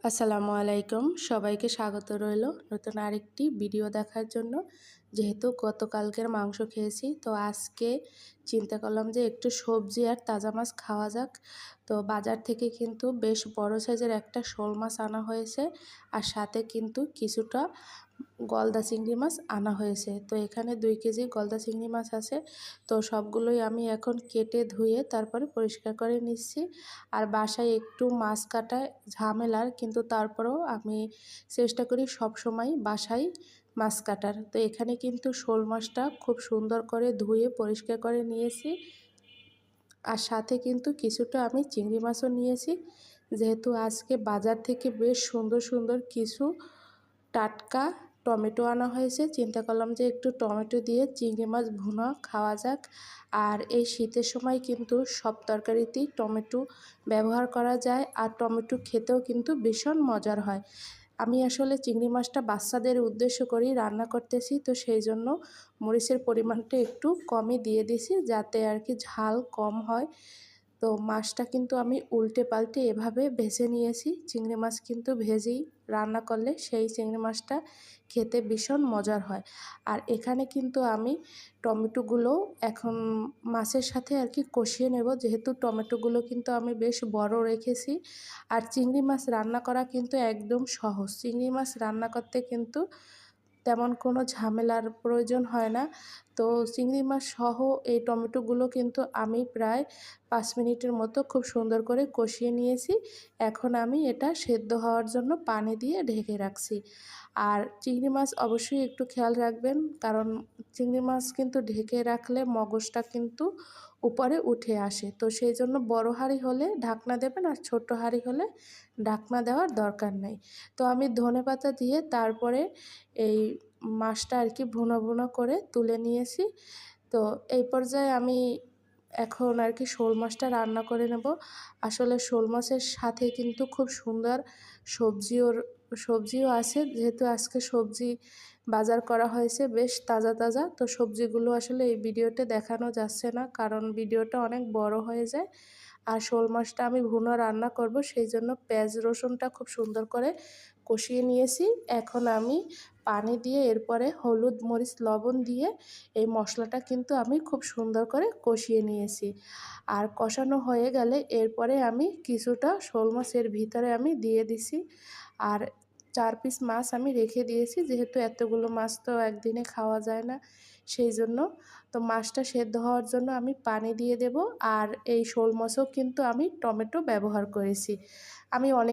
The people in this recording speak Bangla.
আসসালামু আলাইকুম, সবাইকে স্বাগত রইল নতুন আরেকটি ভিডিও দেখার জন্য। যেহেতু গতকালকের মাংস খেয়েছি, তো আজকে চিন্তা করলাম যে একটু সবজি আর তাজা মাছ খাওয়া যাক। তো বাজার থেকে কিন্তু বেশ বড় সাইজের একটা শোল মাছ আনা হয়েছে, আর সাথে কিন্তু কিছুটা গলদা চিংড়ি মাছ আনা হয়েছে। তো এখানে 2 কেজি গলদা চিংড়ি মাছ আছে। তো সবগুলোই আমি এখন কেটে ধুয়ে তারপরে পরিষ্কার করে নিচ্ছি। আর বাসায় একটু মাছ কাটায় ঝামেলার, কিন্তু তারপরেও আমি চেষ্টা করি সব সময় বাসায় মাছ কাটার। তো এখানে কিন্তু শোল মাছটা খুব সুন্দর করে ধুয়ে পরিষ্কার করে নিয়েছি, আর সাথে কিন্তু কিছুটা আমি চিংড়ি মাছও নিয়েছি। যেহেতু আজকে বাজার থেকে বেশ সুন্দর সুন্দর কিছু টাটকা টমেটো আনা হয়েছে, চিন্তা করলাম যে একটু টমেটো দিয়ে চিংড়ি মাছ ভুনা খাওয়া যাক। আর এই শীতের সময় কিন্তু সব তরকারিতেই টমেটো ব্যবহার করা যায়, আর টমেটো খেতেও কিন্তু ভীষণ মজার হয়। আমি আসলে চিংড়ি মাছটা বাচ্চাদের উদ্দেশ্য করেই রান্না করতেছি, তো সেই জন্য মরিচের পরিমাণটা একটু কমই দিয়ে দিছি, যাতে আর কি ঝাল কম হয়। তো মাছটা কিন্তু আমি উল্টে পাল্টে এভাবে ভেজে নিয়েছি। চিংড়ি মাছ কিন্তু ভেজেই রান্না করলে সেই চিংড়ি মাছটা খেতে ভীষণ মজার হয়। আর এখানে কিন্তু আমি টমেটোগুলো এখন মাছের সাথে আর কি কষিয়ে নেব, যেহেতু টমেটোগুলো কিন্তু আমি বেশ বড় রেখেছি। আর চিংড়ি মাছ রান্না করা কিন্তু একদম সহজ। চিংড়ি মাছ রান্না করতে কিন্তু তেমন কোনো ঝামেলার প্রয়োজন হয় না। তো চিংড়ি মাছ সহ এই টমেটোগুলো কিন্তু আমি প্রায় 5 মিনিটের মতো খুব সুন্দর করে কষিয়ে নিয়েছি। এখন আমি এটা সেদ্ধ হওয়ার জন্য পানি দিয়ে ঢেকে রাখছি। আর চিংড়ি মাছ অবশ্যই একটু খেয়াল রাখবেন, কারণ চিংড়ি মাছ কিন্তু ঢেকে রাখলে মগজটা কিন্তু উপরে উঠে আসে। তো সেই জন্য বড় হাঁড়ি হলে ঢাকনা দেবেন, আর ছোট হাঁড়ি হলে ঢাকনা দেওয়ার দরকার নেই। তো আমি ধনেপাতা দিয়ে তারপরে এই মাছটা আর কি ভুনো ভুনো করে তুলে নিয়েছি। তো এই পর্যায়ে আমি এখন আর কি শোল মাছটা রান্না করে নেব। আসলে শোল মাছের সাথে কিন্তু খুব সুন্দর সবজিও আছে, যেহেতু আজকে সবজি বাজার করা হয়েছে বেশ তাজা তাজা। তো সবজিগুলো আসলে এই ভিডিওতে দেখানো যাচ্ছে না, কারণ ভিডিওটা অনেক বড় হয়ে যায়। আর শোল মাছটা আমি ভুনো রান্না করব, সেই জন্য পেঁয়াজ রসুনটা খুব সুন্দর করে কষিয়ে নিয়েছি। এখন আমি পানি দিয়ে এরপরে হলুদ মরিচ লবণ দিয়ে এই মশলাটা কিন্তু আমি খুব সুন্দর করে কষিয়ে নিয়েছি। আর কষানো হয়ে গেলে এরপরে আমি কিছুটা শোল মাছের ভিতরে আমি দিয়ে দিছি। আর 4 পিস মাছ আমি রেখে দিয়েছি, যেহেতু এতগুলো মাছ তো একদিনে খাওয়া যায় না, সেই জন্য। তো মাছটা সেদ্ধ হওয়ার জন্য আমি পানি দিয়ে দেব। আর এই শোল মাছেও কিন্তু আমি টমেটো ব্যবহার করেছি। আমি অনেক